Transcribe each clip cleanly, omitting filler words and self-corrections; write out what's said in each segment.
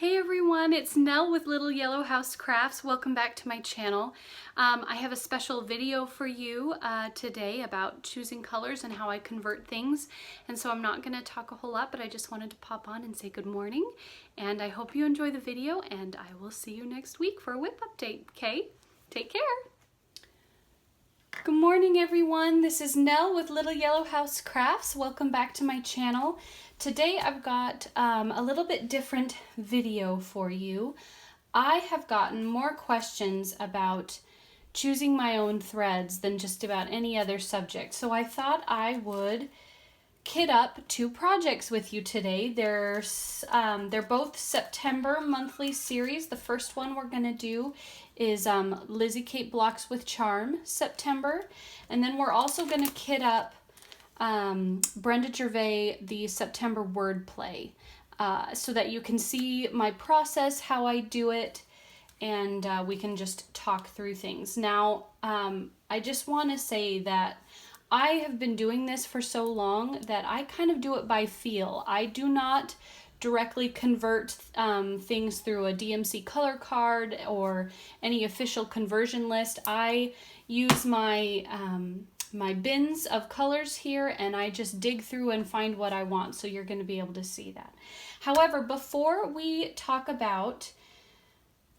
Hey everyone, it's Nell with Little Yellow House Crafts. Welcome back to my channel. I have a special video for you today about choosing colors and how I convert things. And so I'm not going to talk a whole lot, but I just wanted to pop on and say good morning. And I hope you enjoy the video, and I will see you next week for a whip update. Okay? Take care. Good morning everyone, this is Nell with Little Yellow House Crafts. Welcome back to my channel. Today I've got a little bit different video for you. I have gotten more questions about choosing my own threads than just about any other subject, so I thought I would kit up two projects with you today. They're both September monthly series. The first one we're going to do is Lizzie Kate Blocks with Charm September, and then we're also going to kit up Brenda Gervais the September wordplay so that you can see my process, how I do it, and we can just talk through things. Now I just want to say that I have been doing this for so long that I kind of do it by feel. I do not directly convert things through a DMC color card or any official conversion list. I use my my bins of colors here, and I just dig through and find what I want, so you're going to be able to see that. However, before we talk about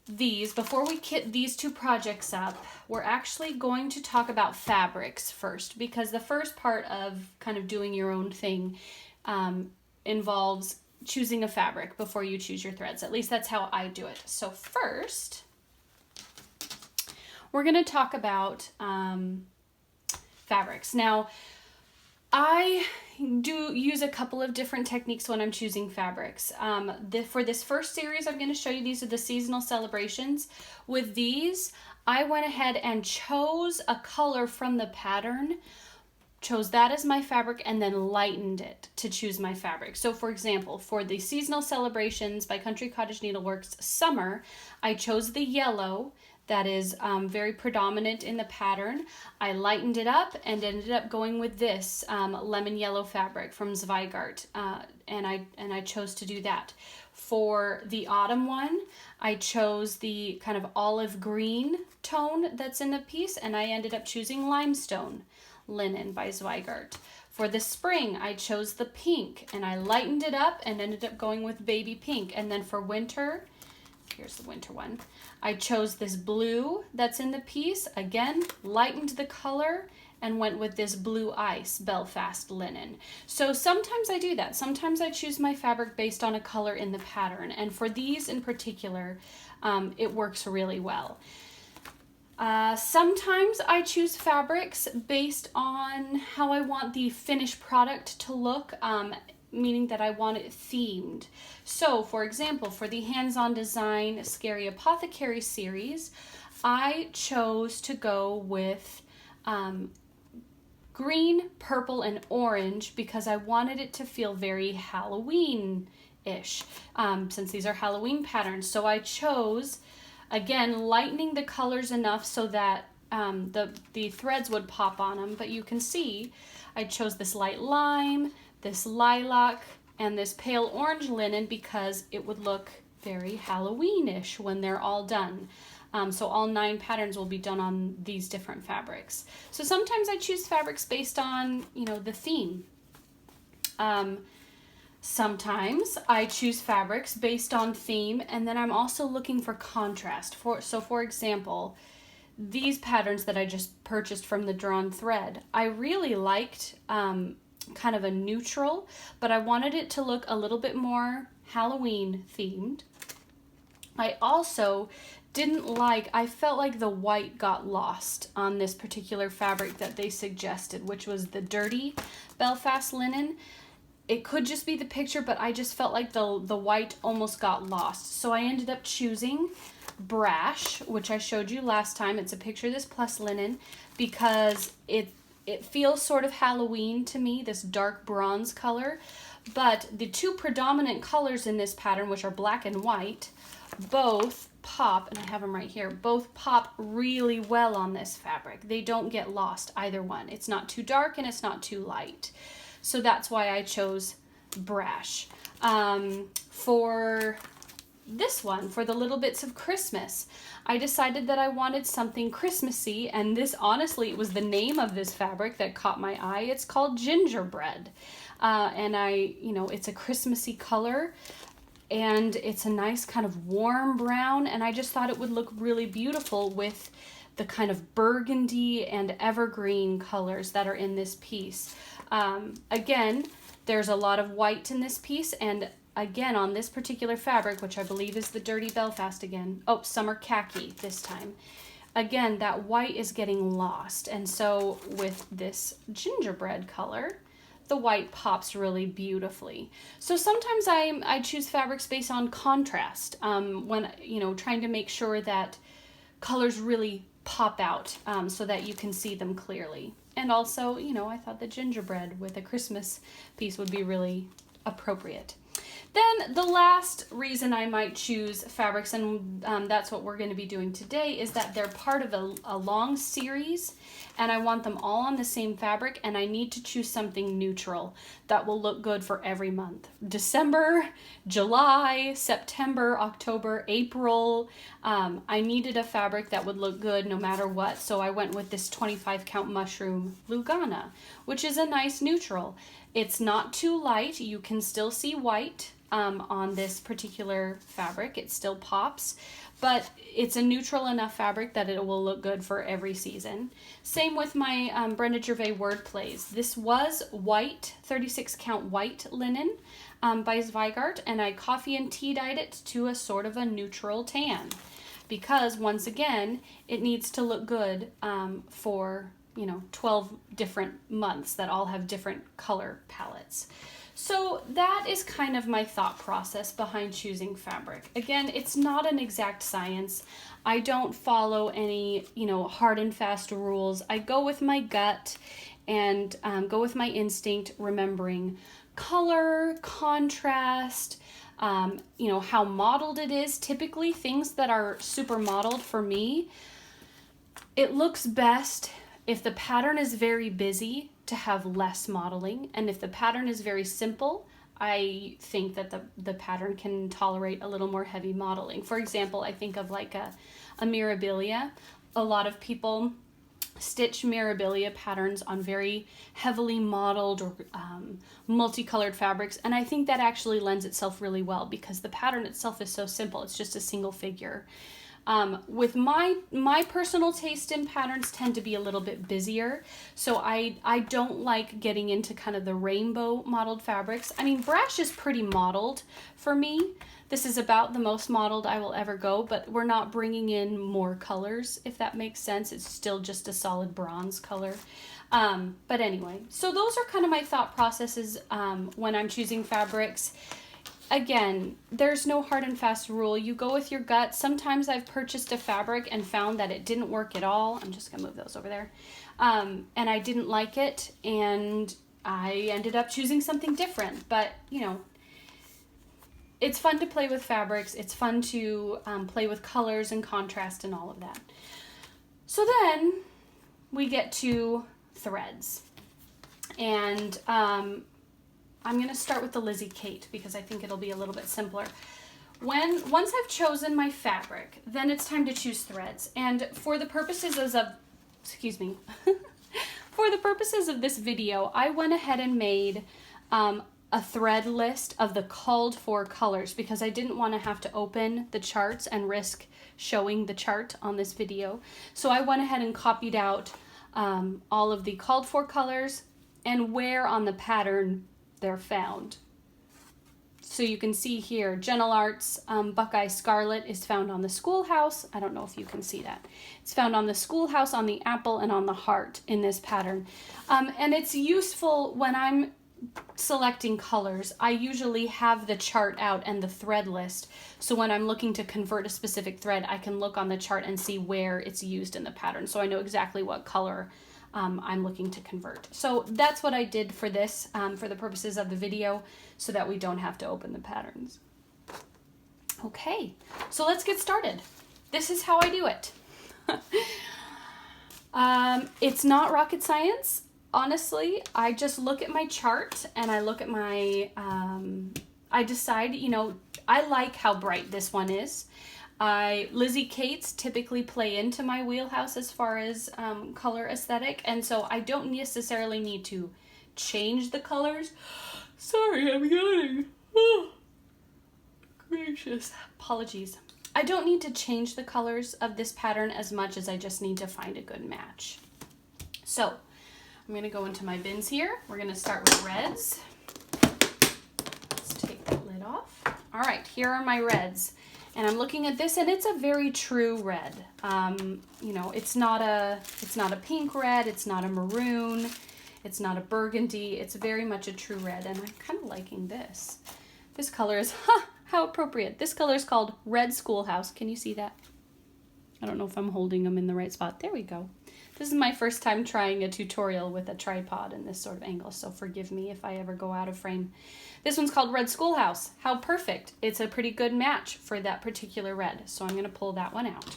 before we kit these two projects up, we're actually going to talk about fabrics first, because the first part of kind of doing your own thing involves choosing a fabric before you choose your threads. At least that's how I do it. So first, we're going to talk about fabrics. Now, I do use a couple of different techniques when I'm choosing fabrics. For this first series, I'm going to show you, these are the seasonal celebrations. With these, I went ahead and chose a color from the pattern, chose that as my fabric, and then lightened it to choose my fabric. So for example, for the seasonal celebrations by Country Cottage Needleworks Summer, I chose the yellow that is very predominant in the pattern. I lightened it up and ended up going with this lemon yellow fabric from Zweigart, and I chose to do that. For the autumn one, I chose the kind of olive green tone that's in the piece, and I ended up choosing limestone linen by Zweigart. For the spring, I chose the pink, and I lightened it up and ended up going with baby pink. And then for winter, here's the winter one, I chose this blue that's in the piece, again, lightened the color, and went with this blue ice Belfast linen. So sometimes I do that. Sometimes I choose my fabric based on a color in the pattern, and for these in particular, it works really well. Sometimes I choose fabrics based on how I want the finished product to look, meaning that I want it themed. So for example, for the Hands-On Design Scary Apothecary series, I chose to go with green, purple, and orange because I wanted it to feel very Halloween-ish, since these are Halloween patterns. So I chose, again, lightening the colors enough so that the threads would pop on them, but you can see I chose this light lime, this lilac, and this pale orange linen because it would look very Halloween-ish when they're all done. So all 9 patterns will be done on these different fabrics. So sometimes I choose fabrics based on, you know, the theme. Sometimes I choose fabrics based on theme, and then I'm also looking for contrast. So for example, these patterns that I just purchased from the Drawn Thread, I really liked kind of a neutral, but I wanted it to look a little bit more Halloween themed. I also I felt like the white got lost on this particular fabric that they suggested, which was the dirty Belfast linen. It could just be the picture, but I just felt like the white almost got lost. So I ended up choosing Brash, which I showed you last time. It's a picture of this plus linen because it feels sort of Halloween to me, this dark bronze color. But the two predominant colors in this pattern, which are black and white, both pop, and I have them right here, both pop really well on this fabric. They don't get lost, either one. It's not too dark and it's not too light. So that's why I chose Brash. For this one for the Little Bits of Christmas. I decided that I wanted something Christmassy, and this, honestly, it was the name of this fabric that caught my eye. It's called Gingerbread. And it's a Christmassy color, and it's a nice kind of warm brown, and I just thought it would look really beautiful with the kind of burgundy and evergreen colors that are in this piece. Again, there's a lot of white in this piece, and again, on this particular fabric, which I believe is the Dirty Belfast again. Oh, Summer Khaki this time. Again, that white is getting lost. And so with this gingerbread color, the white pops really beautifully. So sometimes I choose fabrics based on contrast, when, trying to make sure that colors really pop out, so that you can see them clearly. And also, I thought the gingerbread with a Christmas piece would be really appropriate. Then the last reason I might choose fabrics, and that's what we're going to be doing today, is that they're part of a long series, and I want them all on the same fabric, and I need to choose something neutral that will look good for every month. December, July, September, October, April. I needed a fabric that would look good no matter what, so I went with this 25 count mushroom Lugana, which is a nice neutral. It's not too light. You can still see white on this particular fabric. It still pops, but it's a neutral enough fabric that it will look good for every season. Same with my Brenda Gervais word plays. This was white, 36 count white linen by Zweigart, and I coffee and tea dyed it to a sort of a neutral tan, because once again, it needs to look good for 12 different months that all have different color palettes. So that is kind of my thought process behind choosing fabric. Again, it's not an exact science. I don't follow any, hard and fast rules. I go with my gut and go with my instinct, remembering color, contrast, how modeled it is. Typically, things that are super modeled for me, it looks best if the pattern is very busy to have less modeling, and if the pattern is very simple, I think that the pattern can tolerate a little more heavy modeling. For example, I think of like a Mirabilia. A lot of people stitch Mirabilia patterns on very heavily modeled or multicolored fabrics, and I think that actually lends itself really well because the pattern itself is so simple. It's just a single figure. With my personal taste in patterns tend to be a little bit busier, so I don't like getting into kind of the rainbow modeled fabrics. I mean, Brash is pretty modeled for me. This is about the most modeled I will ever go, but we're not bringing in more colors, if that makes sense. It's still just a solid bronze color. But anyway, so those are kind of my thought processes when I'm choosing fabrics. Again, there's no hard and fast rule. You go with your gut. Sometimes I've purchased a fabric and found that it didn't work at all. I'm just gonna move those over there. And I didn't like it, and I ended up choosing something different. But, it's fun to play with fabrics. It's fun to play with colors and contrast and all of that. So then we get to threads. And I'm going to start with the Lizzie Kate because I think it'll be a little bit simpler. Once I've chosen my fabric, then it's time to choose threads. And for the purposes of, for the purposes of this video, I went ahead and made a thread list of the called for colors because I didn't want to have to open the charts and risk showing the chart on this video. So I went ahead and copied out all of the called for colors and where on the pattern they're found. So you can see here, Gentle Arts Buckeye Scarlet is found on the Schoolhouse. I don't know if you can see that. It's found on the Schoolhouse, on the apple, and on the heart in this pattern. And it's useful when I'm selecting colors. I usually have the chart out and the thread list. So when I'm looking to convert a specific thread, I can look on the chart and see where it's used in the pattern. So I know exactly what color I'm looking to convert. So that's what I did for this, for the purposes of the video, so that we don't have to open the patterns. Okay, so let's get started. This is how I do it. It's not rocket science. Honestly, I just look at my chart and I look at my, I decide, I like how bright this one is. Lizzie Kate's typically play into my wheelhouse as far as color aesthetic, and so I don't necessarily need to change the colors. Sorry, I'm yawning. Oh, gracious. Apologies. I don't need to change the colors of this pattern as much as I just need to find a good match. So I'm going to go into my bins here. We're going to start with reds. Let's take that lid off. All right, here are my reds. And I'm looking at this, and it's a very true red. You know, it's not a pink red, it's not a maroon, it's not a burgundy. It's very much a true red, and I'm kind of liking this. This color is, how appropriate. This color is called Red Schoolhouse. Can you see that? I don't know if I'm holding them in the right spot. There we go. This is my first time trying a tutorial with a tripod in this sort of angle, so forgive me if I ever go out of frame. This one's called Red Schoolhouse. How perfect. It's a pretty good match for that particular red, so I'm going to pull that one out.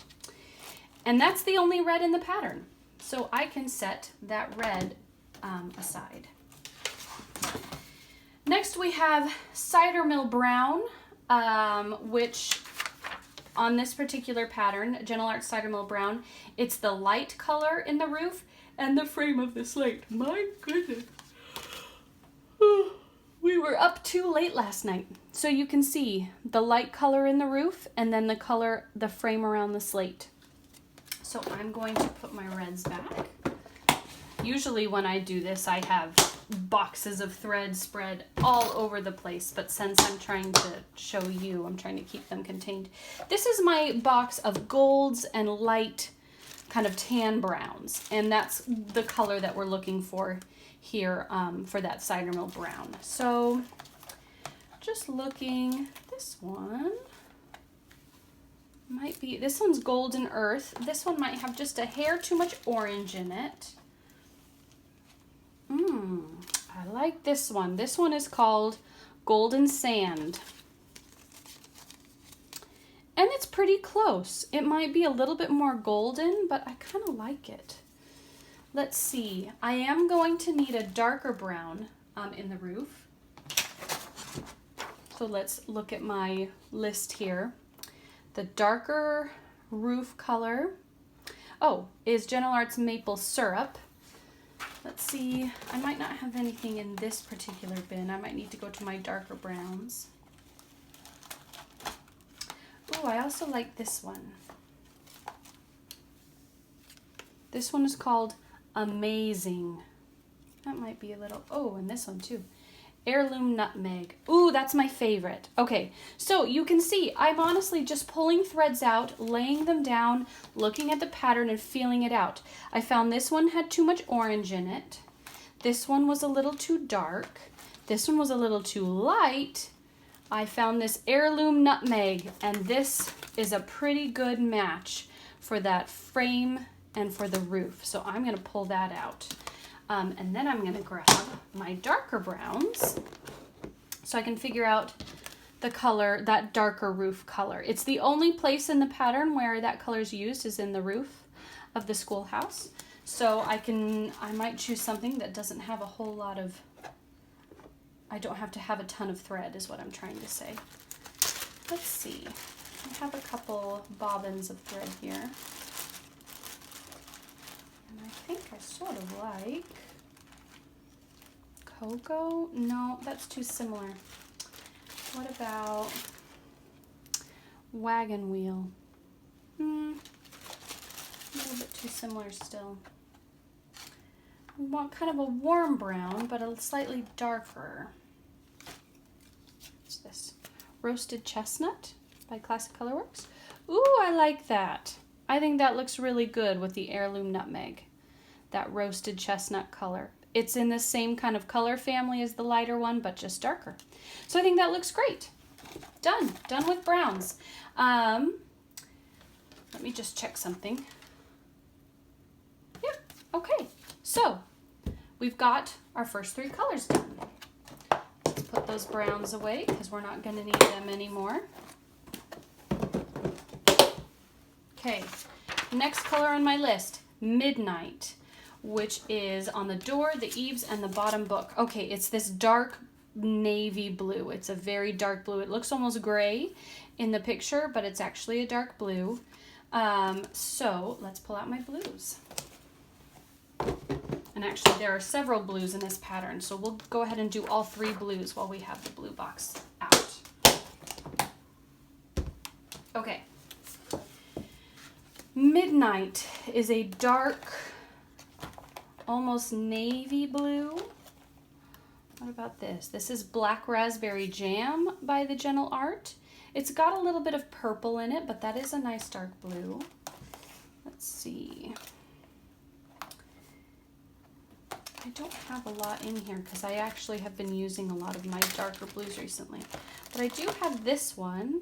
And that's the only red in the pattern, so I can set that red aside. Next we have Cider Mill Brown, which on this particular pattern, Gentle Art Cider Mill Brown, it's the light color in the roof and the frame of the slate. My goodness. We were up too late last night. So you can see the light color in the roof and then the frame around the slate. So I'm going to put my reds back. Usually when I do this, I have boxes of thread spread all over the place, but since I'm trying to show you, I'm trying to keep them contained. This is my box of golds and light kind of tan browns, and that's the color that we're looking for here for that Cider Mill Brown. So just looking, this one might be, this one's Golden Earth. This one might have just a hair too much orange in it. I like this one. This one is called Golden Sand. And it's pretty close. It might be a little bit more golden, but I kind of like it. Let's see. I am going to need a darker brown in the roof. So let's look at my list here. The darker roof color, is Gentle Art's Maple Syrup. Let's see, I might not have anything in this particular bin. I might need to go to my darker browns. Oh, I also like this one. This one is called Amazing. That might be a little, and this one too. Heirloom Nutmeg. Ooh, that's my favorite. Okay, so you can see I'm honestly just pulling threads out, laying them down, looking at the pattern and feeling it out. I found this one had too much orange in it. This one was a little too dark. This one was a little too light. I found this Heirloom Nutmeg, and this is a pretty good match for that frame and for the roof. So I'm gonna pull that out. And then I'm gonna grab my darker browns so I can figure out the color, that darker roof color. It's the only place in the pattern where that color is used is in the roof of the schoolhouse. So I might choose something that doesn't have a whole lot of, I don't have to have a ton of thread is what I'm trying to say. Let's see, I have a couple bobbins of thread here. And I think I sort of like Cocoa. No, that's too similar. What about Wagon Wheel? A little bit too similar still. We want kind of a warm brown, but a slightly darker. What's this? Roasted Chestnut by Classic Colorworks. Ooh, I like that. I think that looks really good with the Heirloom Nutmeg, that roasted chestnut color. It's in the same kind of color family as the lighter one, but just darker. So I think that looks great. Done with browns. Let me just check something. Yep, okay. So we've got our first 3 colors done. Let's put those browns away because we're not gonna need them anymore. Okay, next color on my list, Midnight, which is on the door, the eaves, and the bottom book. Okay, it's this dark navy blue. It's a very dark blue. It looks almost gray in the picture, but it's actually a dark blue. So let's pull out my blues. And actually there are several blues in this pattern, so we'll go ahead and do all 3 blues while we have the blue box out. Okay. Midnight is a dark, almost navy blue. What about this? This is Black Raspberry Jam by the Gentle Art. It's got a little bit of purple in it, but that is a nice dark blue. Let's see. I don't have a lot in here because I actually have been using a lot of my darker blues recently. But I do have this one,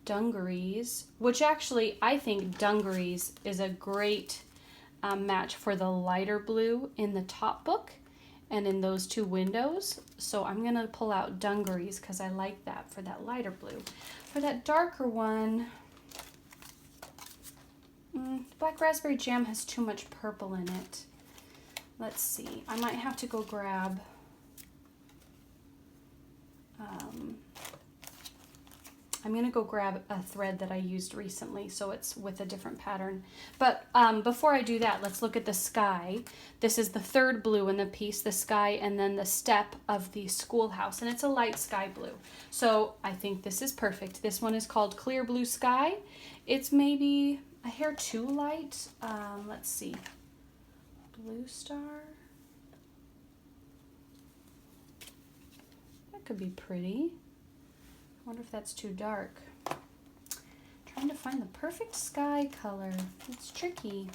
Dungarees, which actually I think Dungarees is a great match for the lighter blue in the top book and in those 2 windows. So I'm going to pull out Dungarees because I like that for that lighter blue. For that darker one, Black Raspberry Jam has too much purple in it. Let's see. I might have to go grab I'm going to go grab a thread that I used recently, so it's with a different pattern. But before I do that, let's look at the sky. This is the 3rd blue in the piece, the sky, and then the step of the Schoolhouse, and it's a light sky blue. So I think this is perfect. This one is called Clear Blue Sky. It's maybe a hair too light. Let's see. Blue Star. That could be pretty. I wonder if that's too dark. Trying to find the perfect sky color. It's tricky.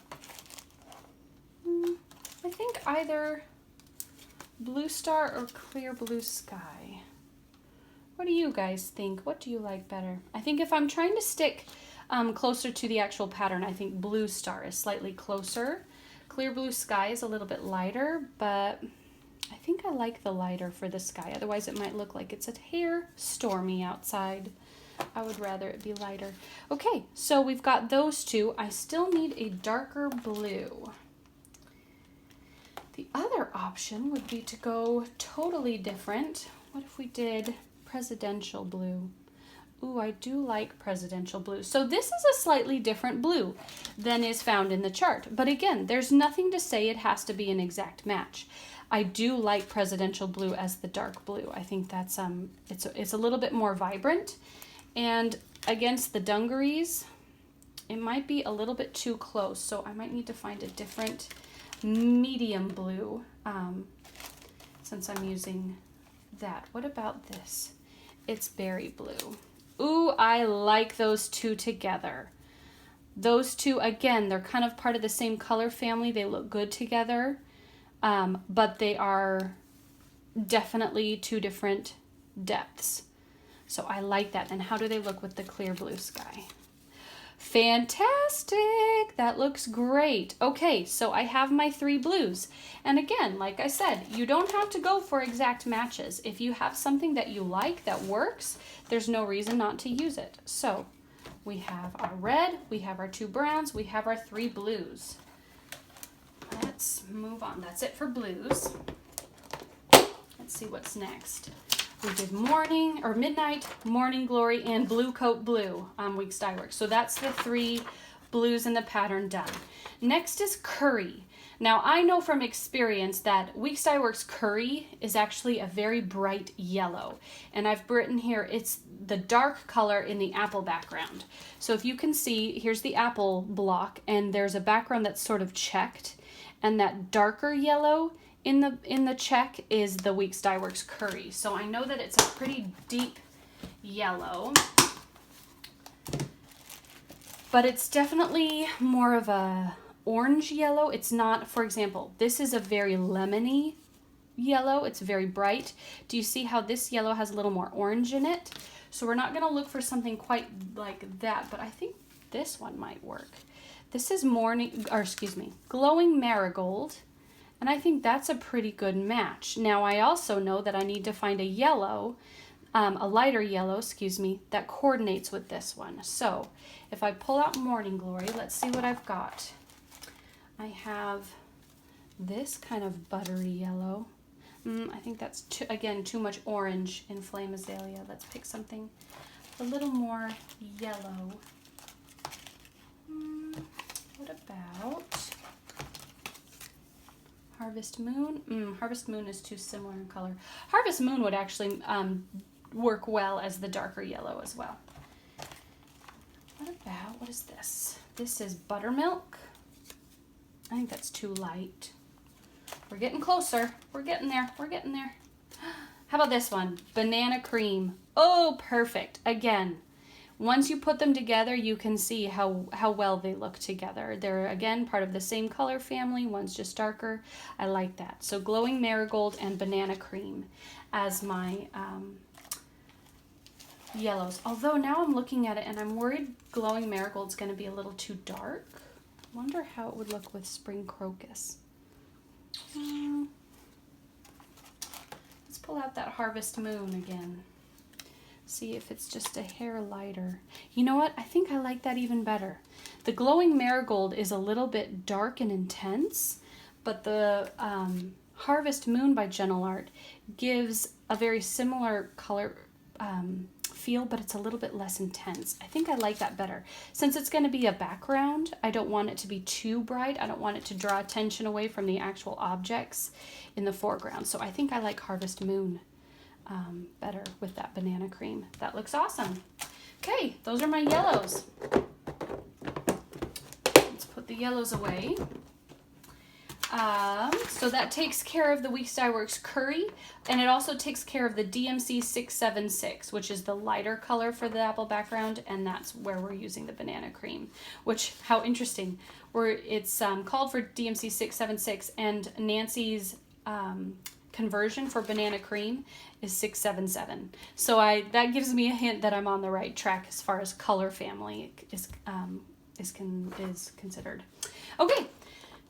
I think either Blue Star or Clear Blue Sky. What do you guys think? What do you like better? I think if I'm trying to stick closer to the actual pattern, I think Blue Star is slightly closer. Clear Blue Sky is a little bit lighter, but I think I like the lighter for the sky. Otherwise it might look like it's a hair stormy outside. I would rather it be lighter. Okay, so we've got those 2. I still need a darker blue. The other option would be to go totally different. What if we did Presidential Blue? Ooh, I do like Presidential Blue. So this is a slightly different blue than is found in the chart. But again, there's nothing to say it has to be an exact match. I do like Presidential Blue as the dark blue. I think that's it's a little bit more vibrant. And against the Dungarees, it might be a little bit too close. So I might need to find a different medium blue since I'm using that. What about this? It's Berry Blue. Ooh, I like those 2 together. Those 2, again, they're kind of part of the same color family. They look good together, but they are definitely 2 different depths. So I like that. And how do they look with the Clear Blue Sky? Fantastic! That looks great. Okay, so I have my 3 blues. And again, like I said, you don't have to go for exact matches. If you have something that you like that works, there's no reason not to use it. So we have our red, we have our 2 browns, we have our 3 blues. Let's move on. That's it for blues. Let's see what's next. We did Morning, or Midnight, Morning Glory, and Blue Coat Blue on Weeks Dye Works. So that's the 3 blues in the pattern done. Next is Curry. Now I know from experience that Weeks Dye Works Curry is actually a very bright yellow. And I've written here, it's the dark color in the apple background. So if you can see, here's the apple block, and there's a background that's sort of checked. And that darker yellow in the check is the Weeks Dye Works Curry. So I know that it's a pretty deep yellow, but it's definitely more of a orange yellow. It's not, for example, this is a very lemony yellow. It's very bright. Do you see how this yellow has a little more orange in it? So we're not going to look for something quite like that, but I think this one might work. This is Glowing Marigold. And I think that's a pretty good match. Now I also know that I need to find a yellow, a lighter yellow, that coordinates with this one. So if I pull out Morning Glory, let's see what I've got. I have this kind of buttery yellow. I think that's, again, too much orange in Flame Azalea. Let's pick something a little more yellow. What about Harvest Moon? Harvest Moon is too similar in color. Harvest Moon would actually work well as the darker yellow as well. What is this? This is Buttermilk. I think that's too light. We're getting closer. We're getting there. We're getting there. How about this one? Banana Cream. Oh, perfect. Again, once you put them together, you can see how well they look together. They're, again, part of the same color family. One's just darker. I like that. So Glowing Marigold and Banana Cream as my yellows. Although now I'm looking at it and I'm worried Glowing Marigold's going to be a little too dark. I wonder how it would look with Spring Crocus. Let's pull out that Harvest Moon again. See if it's just a hair lighter. You know what? I think I like that even better. The Glowing Marigold is a little bit dark and intense, but the Harvest Moon by Gentle Art gives a very similar color feel, but it's a little bit less intense. I think I like that better. Since it's going to be a background, I don't want it to be too bright. I don't want it to draw attention away from the actual objects in the foreground. So I think I like Harvest Moon better with that Banana Cream. That looks awesome. Okay, those are my yellows. Let's put the yellows away. So that takes care of the Weeks Dye Works Curry, and it also takes care of the DMC 676, which is the lighter color for the apple background, and that's where we're using the Banana Cream, which, how interesting, it's called for DMC 676, and Nancy's conversion for Banana Cream is 677. So that gives me a hint that I'm on the right track as far as color family is considered. Okay.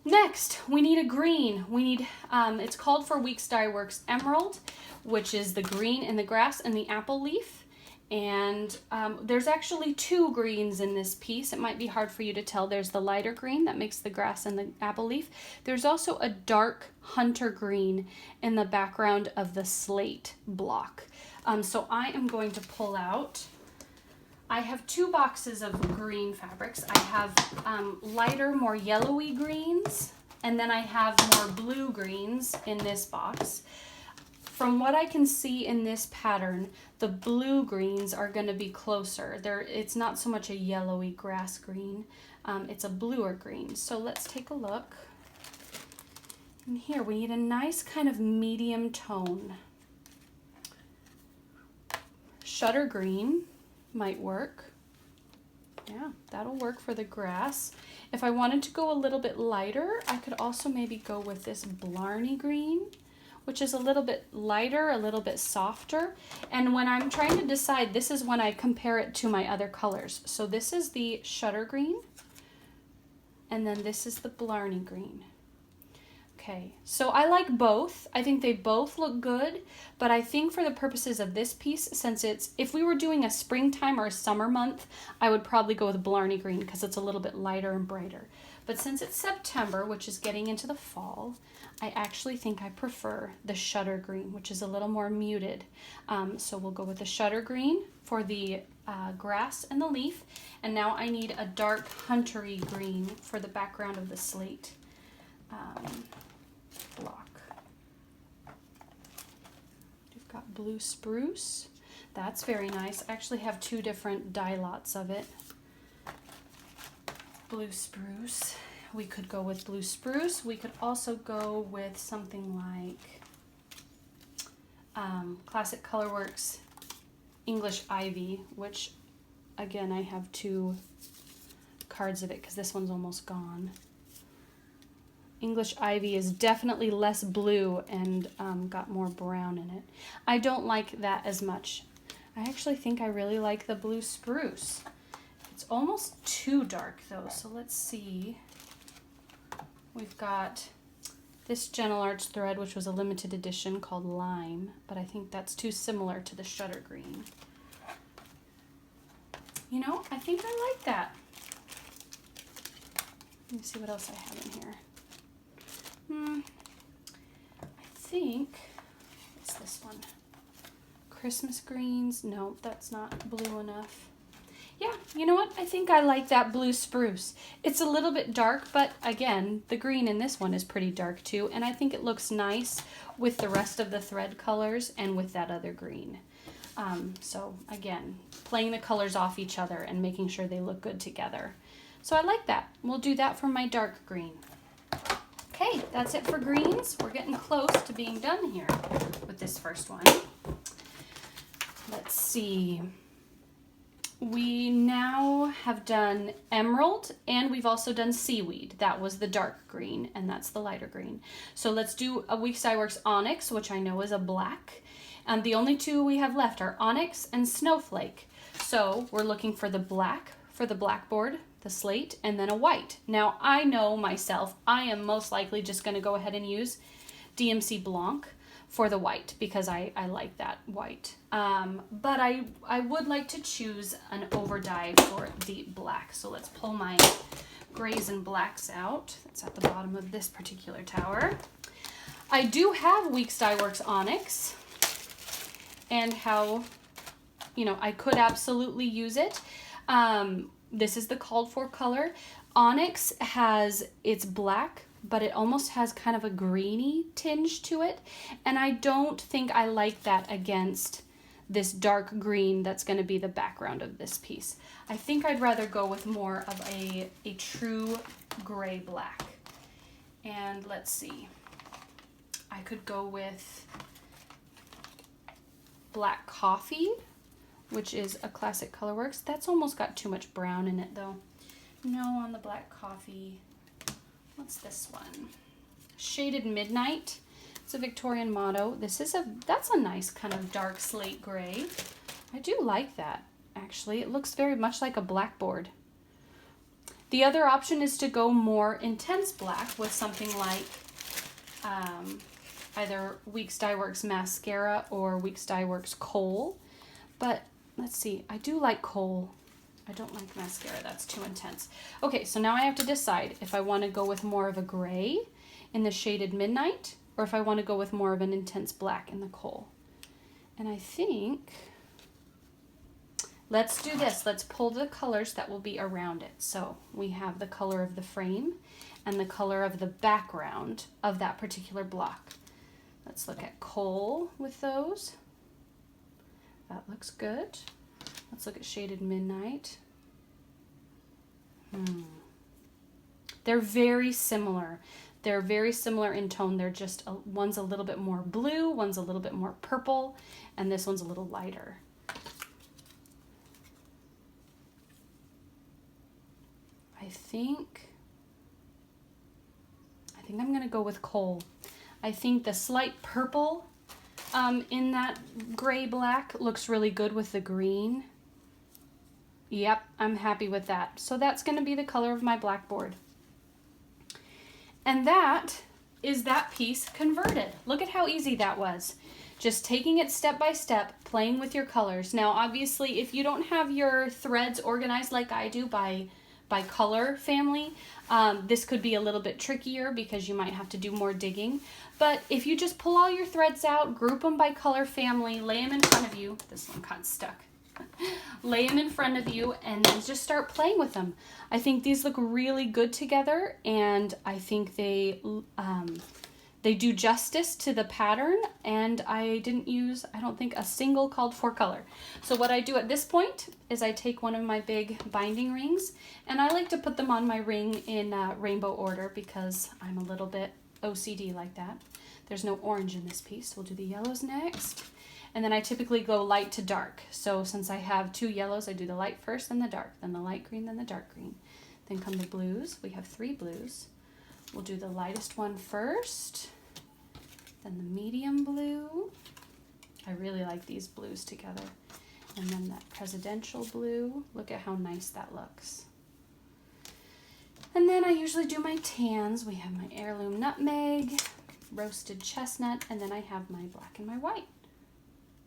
Next, we need a green. We need, it's called for Weeks Dye Works Emerald, which is the green in the grass and the apple leaf. And there's actually two greens in this piece. It might be hard for you to tell. There's the lighter green that makes the grass and the apple leaf. There's also a dark hunter green in the background of the slate block. So I am going to pull out, I have 2 boxes of green fabrics. I have lighter, more yellowy greens, and then I have more blue greens in this box. From what I can see in this pattern, the blue greens are going to be closer. It's not so much a yellowy grass green, it's a bluer green. So let's take a look. And here we need a nice kind of medium tone. Shutter green might work. Yeah, that'll work for the grass. If I wanted to go a little bit lighter, I could also maybe go with this Blarney green, which is a little bit lighter, a little bit softer. And when I'm trying to decide, this is when I compare it to my other colors. So this is the Shutter green, and then this is the Blarney green. Okay, so I like both. I think they both look good, but I think for the purposes of this piece, since if we were doing a springtime or a summer month, I would probably go with Blarney green because it's a little bit lighter and brighter. But since it's September, which is getting into the fall, I actually think I prefer the Shutter green, which is a little more muted. So we'll go with the Shutter green for the grass and the leaf. And now I need a dark huntery green for the background of the slate block. We've got blue spruce. That's very nice. I actually have 2 different dye lots of it. Blue spruce. We could go with blue spruce. We could also go with something like Classic Colorworks English Ivy, which again I have 2 cards of it because this one's almost gone. English Ivy is definitely less blue and got more brown in it. I don't like that as much. I actually think I really like the blue spruce. It's almost too dark though, so let's see. We've got this Gentle Arts thread, which was a limited edition called Lime, but I think that's too similar to the Shutter green. You know, I think I like that. Let me see what else I have in here. I think this one? Christmas greens. No, that's not blue enough. Yeah, you know what? I think I like that blue spruce. It's a little bit dark, but again, the green in this one is pretty dark too, and I think it looks nice with the rest of the thread colors and with that other green. So again, playing the colors off each other and making sure they look good together. So I like that. We'll do that for my dark green. Okay, that's it for greens. We're getting close to being done here with this first one. Let's see. We now have done emerald, and we've also done seaweed. That was the dark green, and that's the lighter green. So let's do a Weeks Dye Works onyx, which I know is a black. And the only two we have left are onyx and snowflake. So we're looking for the black for the blackboard, the slate, and then a white. Now I know myself, I am most likely just going to go ahead and use DMC Blanc for the white because I like that white. But I would like to choose an over dye for deep black. So let's pull my grays and blacks out. That's at the bottom of this particular tower. I do have Weeks Dye Works onyx, and how, you know, I could absolutely use it. This is the called for color. Onyx it's black, but it almost has kind of a greeny tinge to it. And I don't think I like that against this dark green that's going to be the background of this piece. I think I'd rather go with more of a true gray black. And let's see. I could go with Black Coffee, which is a classic Colorworks. That's almost got too much brown in it though. No, on the Black Coffee. What's this one? Shaded Midnight. It's a Victorian motto. That's a nice kind of dark slate gray. I do like that, actually. It looks very much like a Blackboard. The other option is to go more intense black with something like either Weeks Dye Works Mascara or Weeks Dye Works Kohl. But let's see, I do like Kohl. I don't like mascara, that's too intense. Okay, so now I have to decide if I want to go with more of a gray in the Shaded Midnight or if I want to go with more of an intense black in the Kohl. And I think, let's do this. Let's pull the colors that will be around it. So we have the color of the frame and the color of the background of that particular block. Let's look at Kohl with those. That looks good. Let's look at Shaded Midnight. They're very similar. They're very similar in tone. They're just, one's a little bit more blue, one's a little bit more purple, and this one's a little lighter. I think I'm gonna go with Kohl. I think the slight purple in that gray black looks really good with the green. Yep, I'm happy with that. So that's going to be the color of my blackboard. And that is that piece converted. Look at how easy that was. Just taking it step by step, playing with your colors. Now, obviously, if you don't have your threads organized like I do by color family, this could be a little bit trickier because you might have to do more digging. But if you just pull all your threads out, group them by color family, lay them in front of you. This one got stuck. Lay them in front of you and then just start playing with them. I think these look really good together, and I think they do justice to the pattern, and I didn't use, I don't think, a single called for color. So what I do at this point is I take one of my big binding rings, and I like to put them on my ring in rainbow order because I'm a little bit OCD like that. There's no orange in this piece. We'll do the yellows next. And then I typically go light to dark. So since I have two yellows, I do the light first, then the dark, then the light green, then the dark green. Then come the blues. We have 3 blues. We'll do the lightest one first, then the medium blue. I really like these blues together. And then that presidential blue. Look at how nice that looks. And then I usually do my tans. We have my Heirloom Nutmeg, Roasted Chestnut, and then I have my black and my white.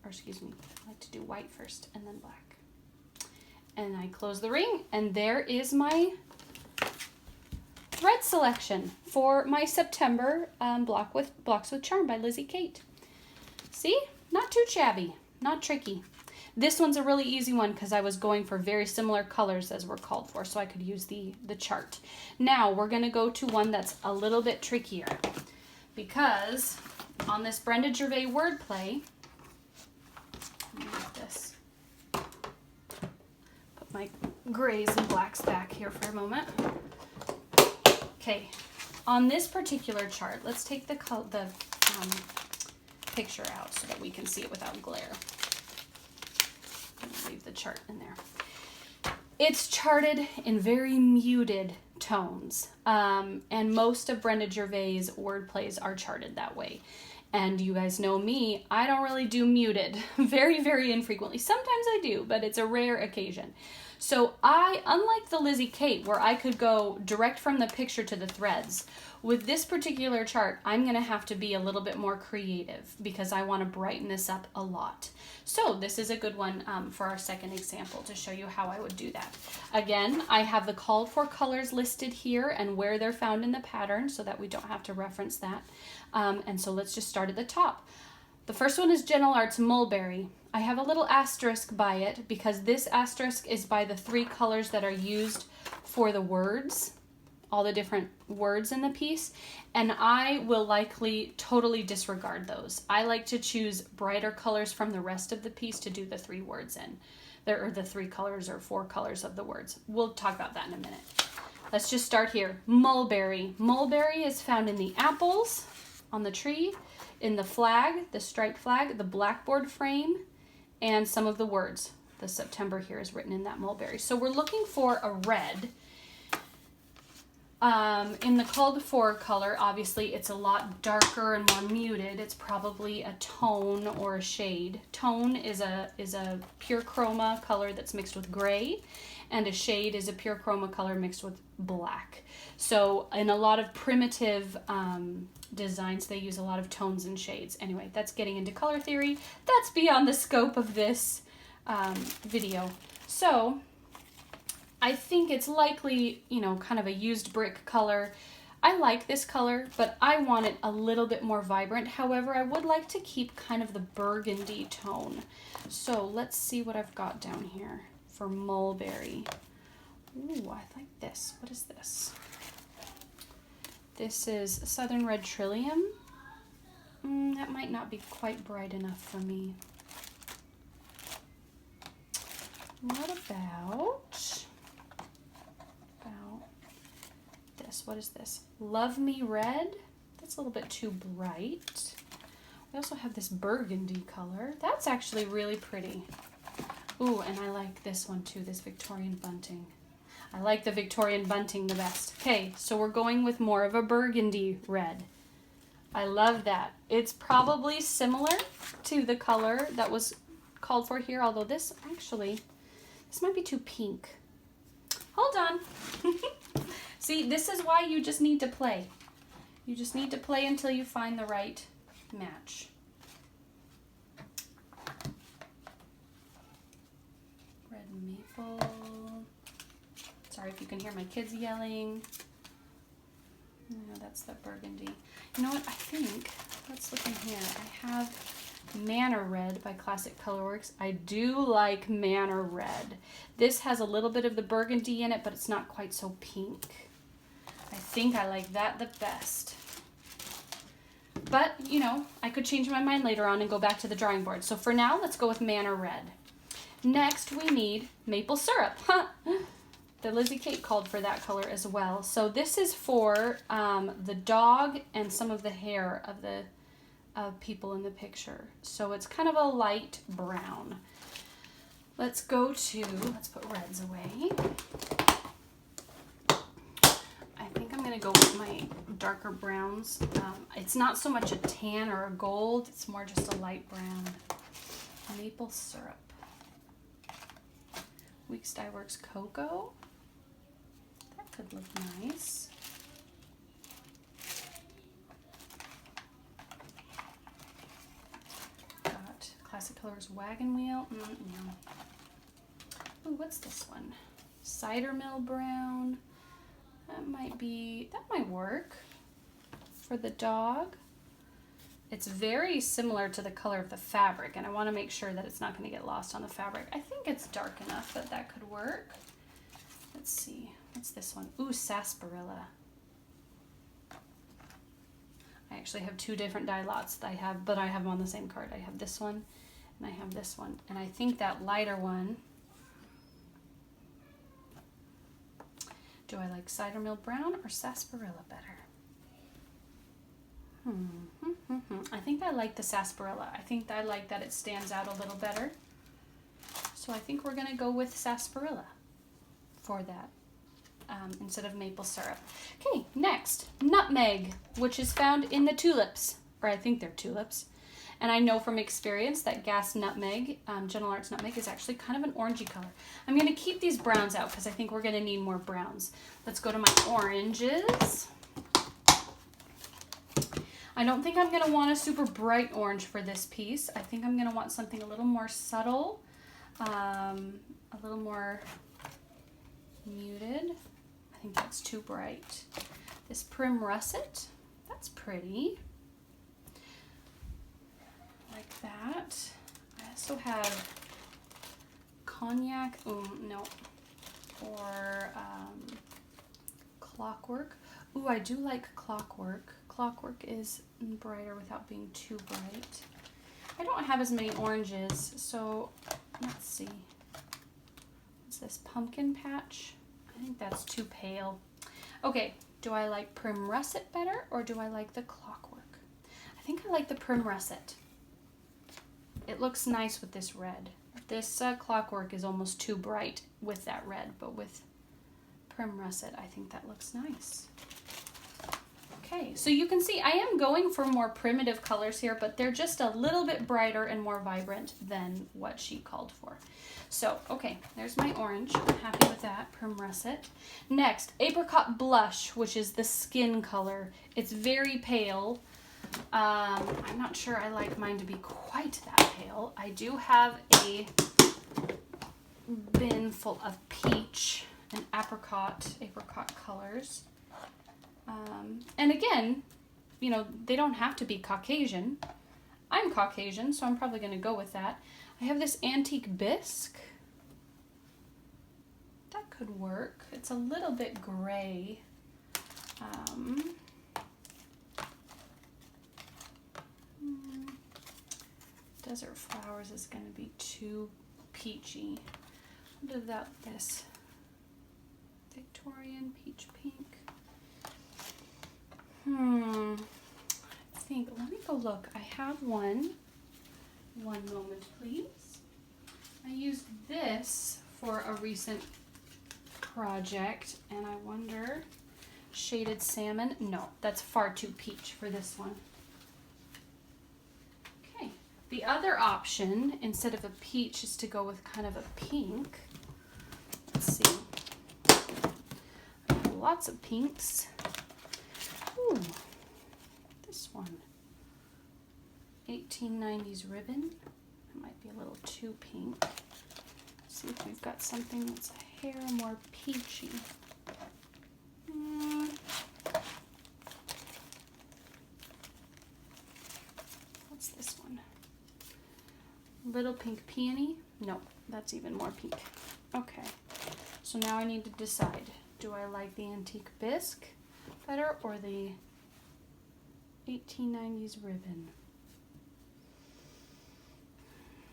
Or excuse me, I like to do white first and then black. And I close the ring, and there is my thread selection for my September Blocks with Charm by Lizzie Kate. See? not too shabby, not tricky. This one's a really easy one because I was going for very similar colors as were called for, so I could use the chart. Now we're going to go to one that's a little bit trickier because on this Brenda Gervais wordplay, let me move this. Put my grays and blacks back here for a moment. Okay, on this particular chart, let's take the picture out so that we can see it without glare. Leave the chart in there. It's charted in very muted tones, and most of Brenda Gervais' wordplays are charted that way. And you guys know me, I don't really do muted, very, very infrequently. Sometimes I do, but it's a rare occasion. So unlike the Lizzie Kate, where I could go direct from the picture to the threads, with this particular chart, I'm gonna have to be a little bit more creative because I wanna brighten this up a lot. So this is a good one for our second example to show you how I would do that. Again, I have the called for colors listed here and where they're found in the pattern so that we don't have to reference that. And so let's just start at the top. The first one is Gentle Arts Mulberry. I have a little asterisk by it because this asterisk is by the 3 colors that are used for the words, all the different words in the piece, and I will likely totally disregard those. I like to choose brighter colors from the rest of the piece to do the 3 words in. There are the 3 colors or 4 colors of the words. We'll talk about that in a minute. Let's just start here. Mulberry. Mulberry is found in the apples on the tree, in the flag, the striped flag, the Blackboard frame, and some of the words. The September here is written in that mulberry. So we're looking for a red. In the called for color, obviously it's a lot darker and more muted. It's probably a tone or a shade. Tone is a pure chroma color that's mixed with gray, and a shade is a pure chroma color mixed with black. So in a lot of primitive designs, they use a lot of tones and shades. Anyway, that's getting into color theory. That's beyond the scope of this video. So I think it's likely, you know, kind of a used brick color. I like this color, but I want it a little bit more vibrant. However, I would like to keep kind of the burgundy tone. So let's see what I've got down here for Mulberry. Ooh, I like this. What is this? This is Southern Red Trillium. That might not be quite bright enough for me. What about this? What is this? Love Me Red. That's a little bit too bright. We also have this burgundy color. That's actually really pretty. Ooh, and I like this one too, this Victorian bunting. I like the Victorian bunting the best. Okay, so we're going with more of a burgundy red. I love that. It's probably similar to the color that was called for here, although this might be too pink. Hold on. See, this is why you just need to play. You just need to play until you find the right match. Red maple. Sorry if you can hear my kids yelling. No, that's the burgundy. You know what, I think, let's look in here. I have Manor Red by Classic Colorworks. I do like Manor Red. This has a little bit of the burgundy in it, but it's not quite so pink. I think I like that the best. But, you know, I could change my mind later on and go back to the drawing board. So for now, let's go with Manor Red. Next, we need maple syrup. The Lizzie Kate called for that color as well. So this is for the dog and some of the hair of the people in the picture. So it's kind of a light brown. Let's put reds away. I think I'm gonna go with my darker browns. It's not so much a tan or a gold, it's more just a light brown. Maple syrup. Weeks Dye Works Cocoa. That could look nice. Got Classic Colors Wagon Wheel. No. Ooh, what's this one? Cider Mill Brown. That might work for the dog. It's very similar to the color of the fabric, and I want to make sure that it's not going to get lost on the fabric. I think it's dark enough that that could work. Let's see. What's this one? Ooh, sarsaparilla. I actually have two different dye lots that I have, but I have them on the same card. I have this one and I have this one. And I think that lighter one, do I like cider mill brown or sarsaparilla better? I think I like the sarsaparilla. I think I like that it stands out a little better. So I think we're gonna go with sarsaparilla for that. Instead of maple syrup. Okay, next, nutmeg, which is found in the tulips, or I think they're tulips. And I know from experience that gas nutmeg, Gentle Arts nutmeg, is actually kind of an orangey color. I'm going to keep these browns out because I think we're going to need more browns. Let's go to my oranges. I don't think I'm going to want a super bright orange for this piece. I think I'm going to want something a little more subtle, a little more muted. I think that's too bright. This prim russet, that's pretty. Like that. I also have cognac, no, or clockwork. Ooh, I do like clockwork. Clockwork is brighter without being too bright. I don't have as many oranges, so let's see. What's this, pumpkin patch? I think that's too pale. Okay, do I like prim russet better or do I like the clockwork? I think I like the prim russet. It looks nice with this red. This clockwork is almost too bright with that red, but with prim russet, I think that looks nice. Okay, so you can see I am going for more primitive colors here, but they're just a little bit brighter and more vibrant than what she called for. So, okay, there's my orange. I'm happy with that, prim russet. Next, Apricot Blush, which is the skin color. It's very pale. I'm not sure I like mine to be quite that pale. I do have a bin full of peach and apricot colors. And again, you know, they don't have to be Caucasian. I'm Caucasian, so I'm probably going to go with that. I have this antique bisque. That could work. It's a little bit gray. Desert Flowers is going to be too peachy. What about this? Victorian peach pink. I think, let me go look. I have one. One moment, please. I used this for a recent project, and I wonder, shaded salmon? No, that's far too peach for this one. Okay, the other option, instead of a peach, is to go with kind of a pink. Let's see. I have lots of pinks. Ooh, this one. 1890s ribbon. It might be a little too pink. Let's see if we've got something that's a hair more peachy. What's this one? Little Pink Peony? No, that's even more pink. Okay, so now I need to decide. Do I like the antique bisque better or the 1890s ribbon?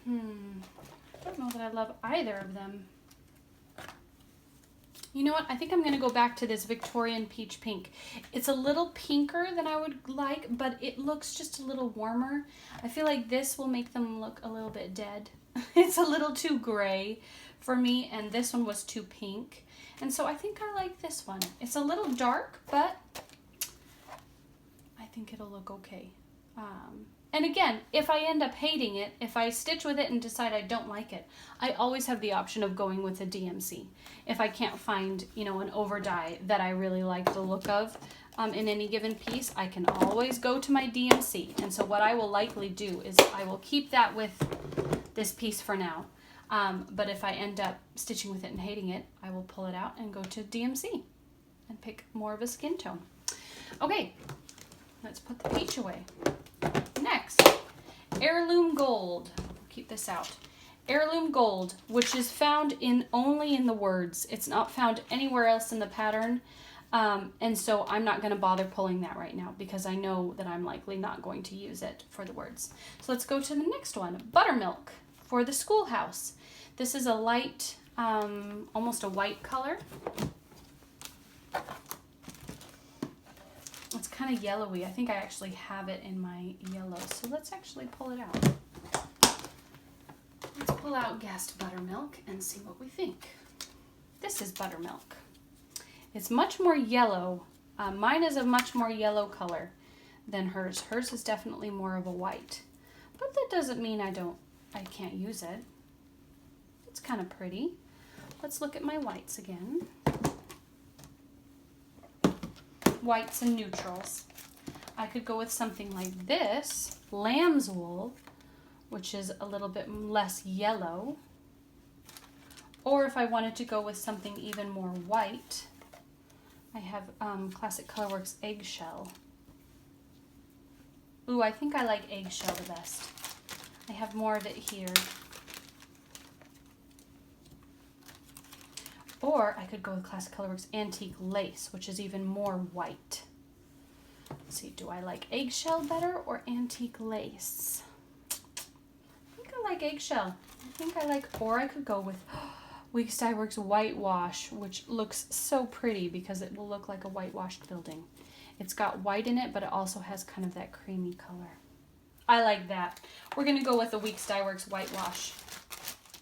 I don't know that I love either of them. You know what? I think I'm going to go back to this Victorian peach pink. It's a little pinker than I would like, but it looks just a little warmer. I feel like this will make them look a little bit dead. It's a little too gray for me, and this one was too pink. And so I think I like this one. It's a little dark, but I think it'll look okay. And again, if I end up hating it, if I stitch with it and decide I don't like it, I always have the option of going with a DMC. If I can't find, you know, an over dye that I really like the look of in any given piece, I can always go to my DMC. And so what I will likely do is I will keep that with this piece for now. But if I end up stitching with it and hating it, I will pull it out and go to DMC and pick more of a skin tone. Okay, let's put the peach away. Next, Heirloom Gold. Keep this out. Heirloom Gold, which is found only in the words. It's not found anywhere else in the pattern. And so I'm not going to bother pulling that right now because I know that I'm likely not going to use it for the words. So let's go to the next one. Buttermilk for the Schoolhouse. This is a light, almost a white color. It's kind of yellowy. I think I actually have it in my yellow. So let's actually pull it out. Let's pull out Gassed Buttermilk and see what we think. This is Buttermilk. It's much more yellow. Mine is a much more yellow color than hers. Hers is definitely more of a white. But that doesn't mean I can't use it. It's kind of pretty. Let's look at my whites again. Whites and neutrals. I could go with something like this, lamb's wool, which is a little bit less yellow. Or if I wanted to go with something even more white, I have Classic Colorworks Eggshell. Ooh, I think I like Eggshell the best. I have more of it here. Or I could go with Classic Colorworks Antique Lace, which is even more white. Let's see, do I like Eggshell better or Antique Lace? I think I like Eggshell. Or I could go with Weeks Dye Works Whitewash, which looks so pretty because it will look like a whitewashed building. It's got white in it, but it also has kind of that creamy color. I like that. We're going to go with the Weeks Dye Works Whitewash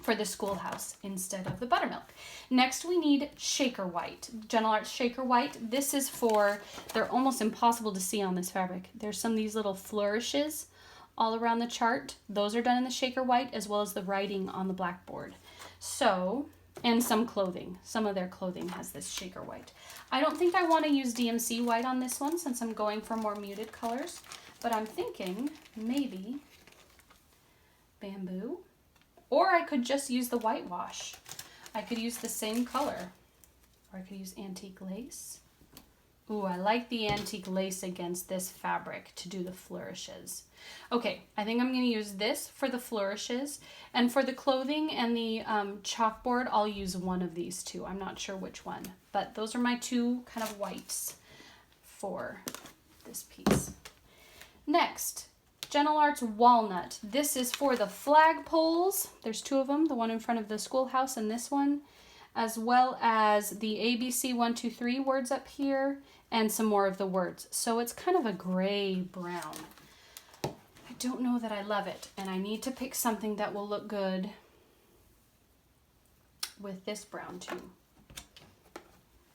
for the Schoolhouse instead of the Buttermilk. Next we need Shaker White. Gentle Arts Shaker White. This is for, they're almost impossible to see on this fabric. There's some of these little flourishes all around the chart. Those are done in the Shaker White as well as the writing on the Blackboard. So, and some clothing. Some of their clothing has this Shaker White. I don't think I want to use DMC White on this one since I'm going for more muted colors, but I'm thinking maybe Bamboo, or I could just use the whitewash. I could use the same color, or I could use Antique Lace. Ooh, I like the Antique Lace against this fabric to do the flourishes. Okay, I think I'm going to use this for the flourishes, and for the clothing and the chalkboard, I'll use one of these two. I'm not sure which one, but those are my two kind of whites for this piece. Next, Gentle Arts Walnut. This is for the flagpoles. There's two of them, the one in front of the Schoolhouse and this one, as well as the ABC 1, 2, 3 words up here and some more of the words. So it's kind of a gray brown. I don't know that I love it, and I need to pick something that will look good with this brown too.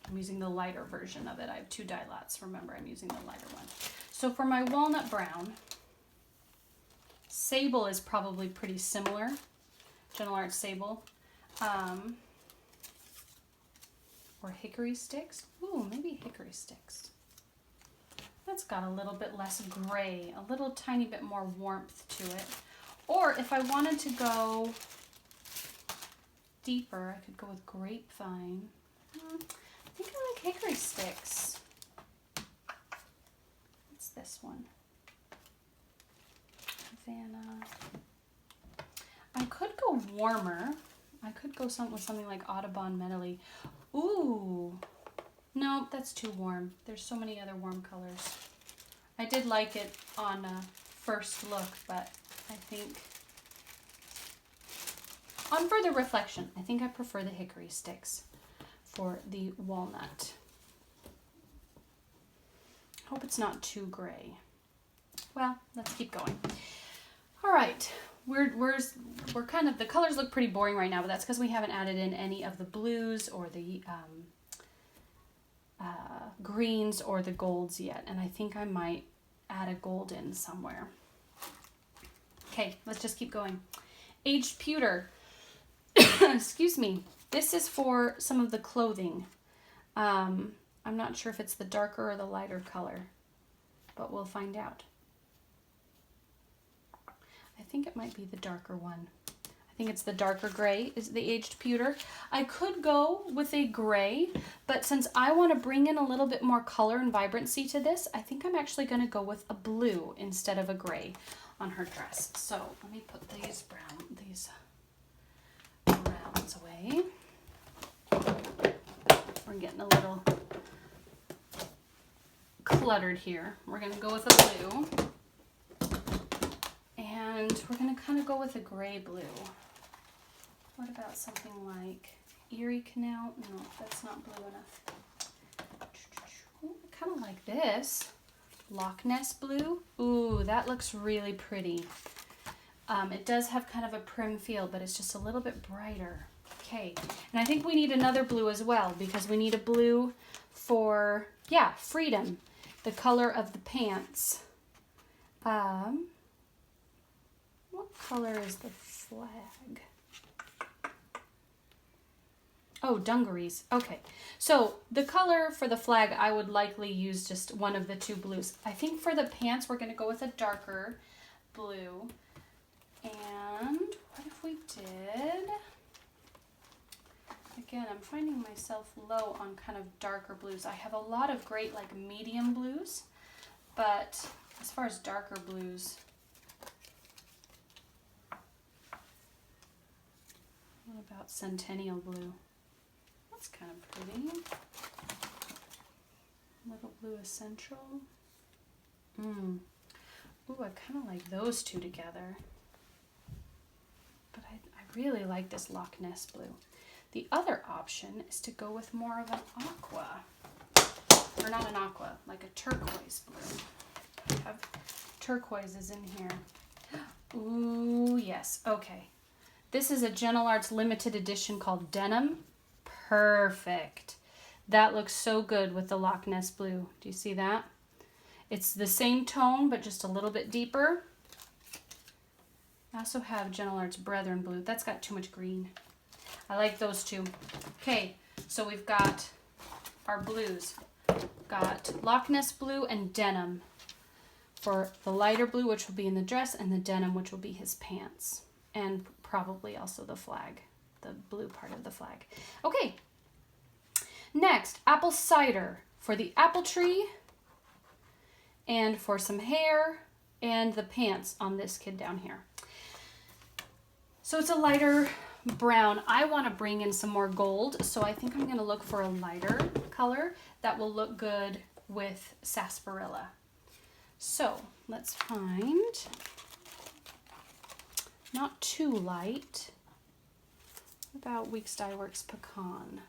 I'm using the lighter version of it. I have two dye lots. Remember, I'm using the lighter one. So for my walnut brown, Sable is probably pretty similar. Gentle Arts Sable. Or Hickory Stix. Ooh, maybe Hickory Stix. That's got a little bit less gray, a little tiny bit more warmth to it. Or if I wanted to go deeper, I could go with Grapevine. I think I like Hickory Stix. What's this one? Havana. I could go warmer. I could go with something like Audubon Medley. Ooh, no, that's too warm. There's so many other warm colors. I did like it on first look, but I think on further reflection, I think I prefer the Hickory Stix for the walnut. Hope it's not too gray. Well, let's keep going. All right. We're kind of, the colors look pretty boring right now, but that's because we haven't added in any of the blues or the greens or the golds yet. And I think I might add a gold in somewhere. Okay, let's just keep going. Aged Pewter. Excuse me. This is for some of the clothing. I'm not sure if it's the darker or the lighter color, but we'll find out. I think it might be the darker one. I think it's the darker gray, is the aged pewter. I could go with a gray, but since I want to bring in a little bit more color and vibrancy to this, I think I'm actually going to go with a blue instead of a gray on her dress. So let me put these browns away. We're getting a little cluttered here. We're going to go with a blue. And we're going to kind of go with a gray blue. What about something like Erie Canal? No, that's not blue enough. Kind of like this. Loch Ness blue. Ooh, that looks really pretty. It does have kind of a prim feel, but it's just a little bit brighter. Okay, and I think we need another blue as well, because we need a blue for, yeah, freedom. The color of the pants. What color is the flag? Oh, dungarees. Okay, so the color for the flag, I would likely use just one of the two blues. I think for the pants, we're going to go with a darker blue. And what if we did... Again, I'm finding myself low on kind of darker blues. I have a lot of great like medium blues, but as far as darker blues, what about Centennial blue? That's kind of pretty. Little blue essential. Ooh, I kind of like those two together. But I really like this Loch Ness blue. The other option is to go with more of an aqua, or not an aqua, like a turquoise blue. I have turquoises in here. Ooh, yes, okay. This is a Gentle Arts limited edition called Denim. Perfect. That looks so good with the Loch Ness blue. Do you see that? It's the same tone, but just a little bit deeper. I also have Gentle Arts Brethren blue. That's got too much green. I like those two. Okay, so we've got our blues. Got Loch Ness blue and denim for the lighter blue, which will be in the dress, and the denim, which will be his pants. And probably also the flag, the blue part of the flag. Okay, next, apple cider for the apple tree and for some hair and the pants on this kid down here. So it's a lighter brown. I want to bring in some more gold, so I think I'm going to look for a lighter color that will look good with sarsaparilla. So let's find not too light. What about Weeks Dye Works Pecan?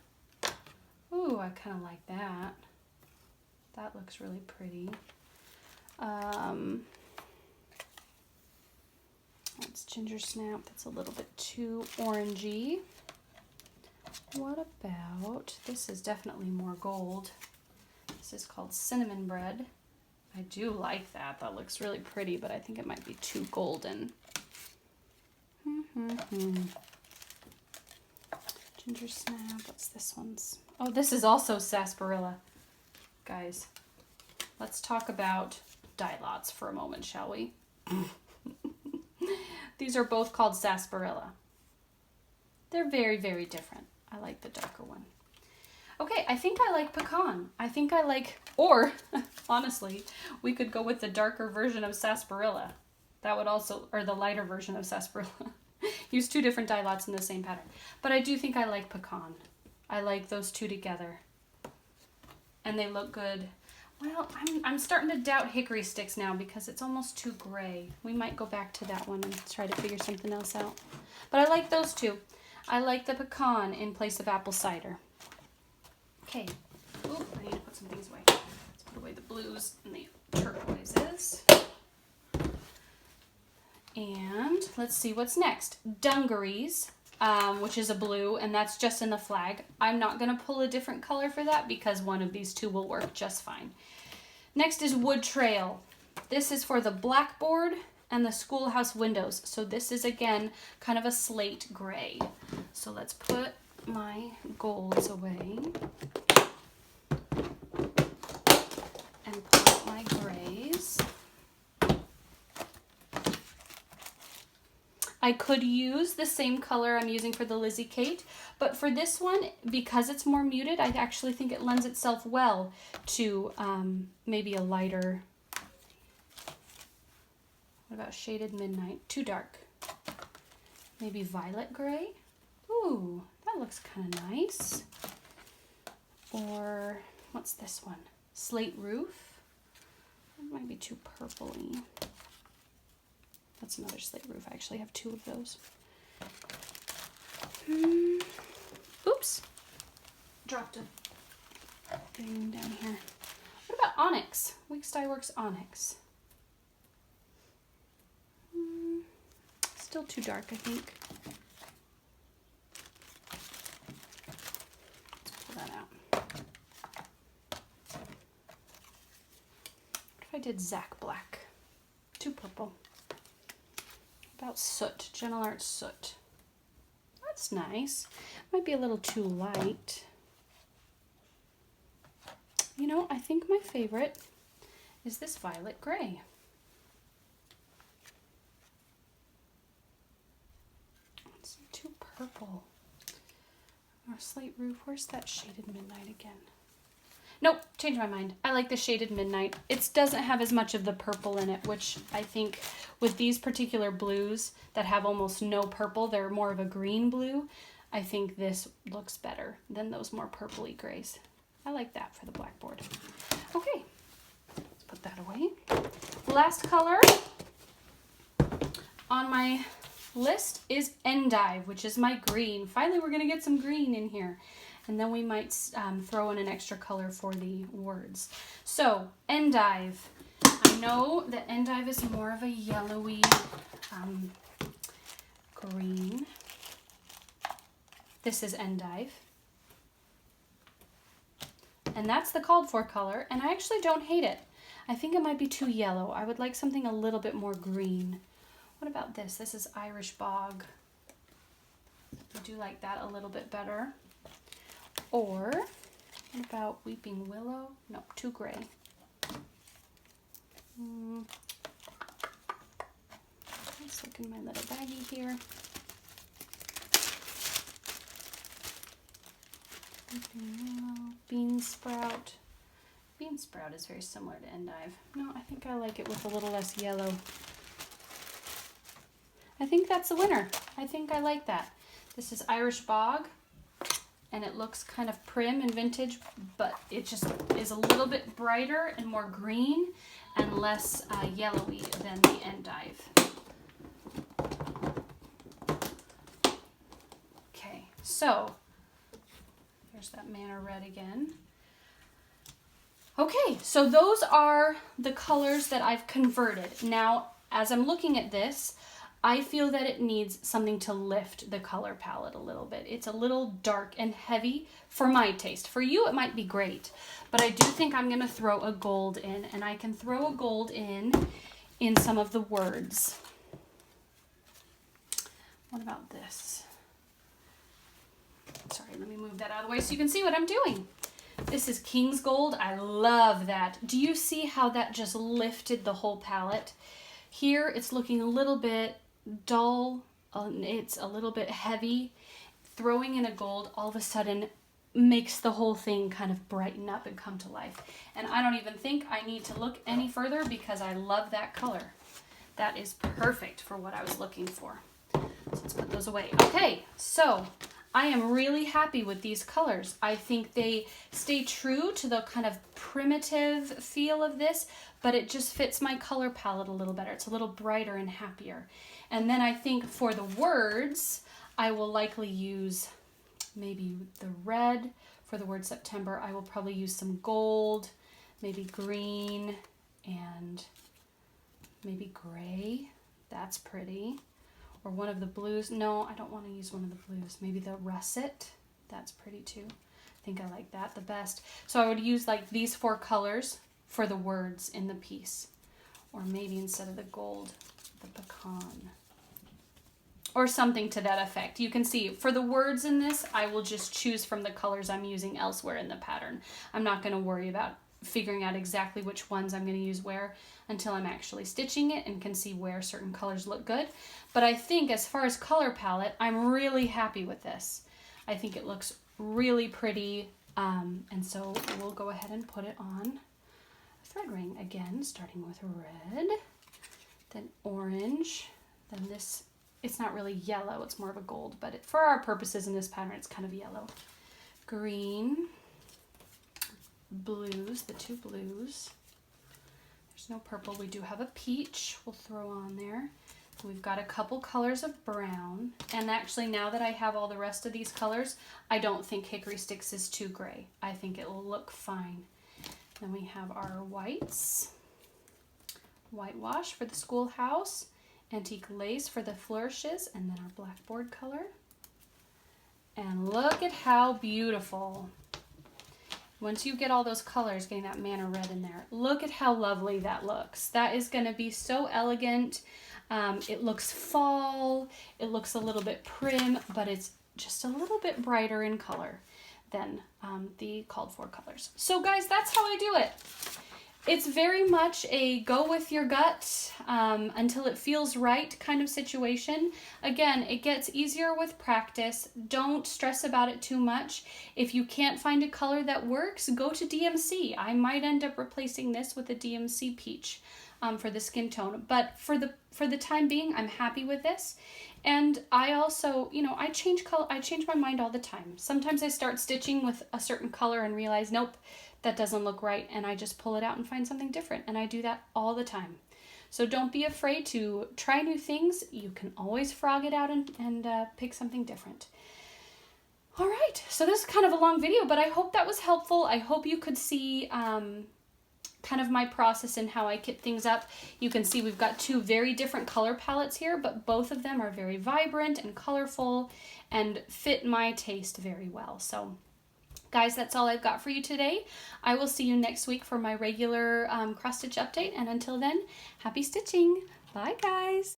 Ooh, I kind of like that. That looks really pretty. That's Ginger Snap. That's a little bit too orangey. What about, this is definitely more gold. This is called Cinnamon Bread. I do like that. That looks really pretty, but I think it might be too golden. Ginger Snap. What's this one's? Oh, this is also sarsaparilla. Guys, let's talk about dye lots for a moment, shall we? These are both called sarsaparilla. They're very, very different. I like the darker one. Okay, I think I like pecan. I think I like, or honestly, we could go with the darker version of sarsaparilla. That would also, or the lighter version of sarsaparilla. Use two different dye lots in the same pattern. But I do think I like pecan. I like those two together. And they look good. Well, I'm starting to doubt Hickory Stix now because it's almost too gray. We might go back to that one and try to figure something else out. But I like those two. I like the pecan in place of apple cider. Okay. Ooh, I need to put some things away. Let's put away the blues and the turquoises. And let's see what's next. Dungarees, which is a blue, and that's just in the flag. I'm not going to pull a different color for that because one of these two will work just fine. Next is Wood Trail. This is for the Blackboard and the Schoolhouse windows. So this is, again, kind of a slate gray. So let's put my golds away and pull out my grays. I could use the same color I'm using for the Lizzie Kate, but for this one, because it's more muted, I actually think it lends itself well to maybe a lighter, what about Shaded Midnight? Too dark. Maybe violet gray? Ooh, that looks kind of nice. Or what's this one? Slate Roof? That might be too purpley. That's another Slate Roof. I actually have two of those. Oops. Dropped a thing down here. What about Onyx? Weeks Dye Works Onyx. Still too dark, I think. Let's pull that out. What if I did Zach Black? Too purple. About Soot, Gentle Art Soot. That's nice. Might be a little too light. You know, I think my favorite is this Violet Gray. It's too purple. Or Slate Roof. Where's that Shaded Midnight again? Nope, changed my mind. I like the Shaded Midnight. It doesn't have as much of the purple in it, which I think with these particular blues that have almost no purple, they're more of a green blue. I think this looks better than those more purpley grays. I like that for the Blackboard. Okay, let's put that away. Last color on my list is Endive, which is my green. Finally, we're gonna get some green in here. And then we might throw in an extra color for the words. So, Endive. I know that Endive is more of a yellowy green. This is Endive. And that's the called for color, and I actually don't hate it. I think it might be too yellow. I would like something a little bit more green. What about this? This is Irish Bog. I do like that a little bit better. Or, what about Weeping Willow? No, too gray. Let's look in my little baggie here. Weeping Willow, Bean Sprout. Bean Sprout is very similar to Endive. No, I think I like it with a little less yellow. I think that's the winner. I think I like that. This is Irish Bog. And it looks kind of prim and vintage, but it just is a little bit brighter and more green and less yellowy than the Endive. Okay, so there's that Manor Red again. Okay, so those are the colors that I've converted. Now, as I'm looking at this, I feel that it needs something to lift the color palette a little bit. It's a little dark and heavy for my taste. For you, it might be great, but I do think I'm gonna throw a gold in, and I can throw a gold in some of the words. What about this? Sorry, let me move that out of the way so you can see what I'm doing. This is King's Gold. I love that. Do you see how that just lifted the whole palette? Here, it's looking a little bit dull, it's a little bit heavy. Throwing in a gold all of a sudden makes the whole thing kind of brighten up and come to life. And I don't even think I need to look any further because I love that color. That is perfect for what I was looking for. So let's put those away. Okay, so I am really happy with these colors. I think they stay true to the kind of primitive feel of this, but it just fits my color palette a little better. It's a little brighter and happier. And then I think for the words, I will likely use maybe the red. For the word September, I will probably use some gold, maybe green, and maybe gray. That's pretty. Or one of the blues. No, I don't want to use one of the blues. Maybe the russet. That's pretty too. I think I like that the best. So I would use like these four colors for the words in the piece. Or maybe instead of the gold, the pecan. Or something to that effect. You can see for the words in this, I will just choose from the colors I'm using elsewhere in the pattern. I'm not going to worry about figuring out exactly which ones I'm going to use where until I'm actually stitching it and can see where certain colors look good. But I think as far as color palette, I'm really happy with this. I think it looks really pretty, and so we'll go ahead and put it on a thread ring again, starting with red, then orange, then this, it's not really yellow, it's more of a gold, but for our purposes in this pattern, it's kind of yellow. Green, blues, the two blues. There's no purple. We do have a peach we'll throw on there. We've got a couple colors of brown, and actually now that I have all the rest of these colors, I don't think Hickory Stix is too gray. I think it will look fine. Then we have our whites, whitewash for the Schoolhouse, antique lace for the Flourishes, and then our Blackboard color. And look at how beautiful. Once you get all those colors, getting that manna red in there, look at how lovely that looks. That is going to be so elegant. It looks fall, it looks a little bit prim, but it's just a little bit brighter in color than the called for colors. So guys, that's how I do it. It's very much a go with your gut until it feels right kind of situation. Again, it gets easier with practice. Don't stress about it too much. If you can't find a color that works, go to DMC. I might end up replacing this with a DMC peach for the skin tone. But for the time being, I'm happy with this. And I also, you know, I change my mind all the time. Sometimes I start stitching with a certain color and realize, nope, that doesn't look right, and I just pull it out and find something different, and I do that all the time. So don't be afraid to try new things. You can always frog it out and pick something different. All right, so this is kind of a long video, but I hope that was helpful. I hope you could see kind of my process and how I kit things up. You can see we've got two very different color palettes here, but both of them are very vibrant and colorful and fit my taste very well. So guys, that's all I've got for you today. I will see you next week for my regular cross stitch update, and until then, happy stitching. Bye guys.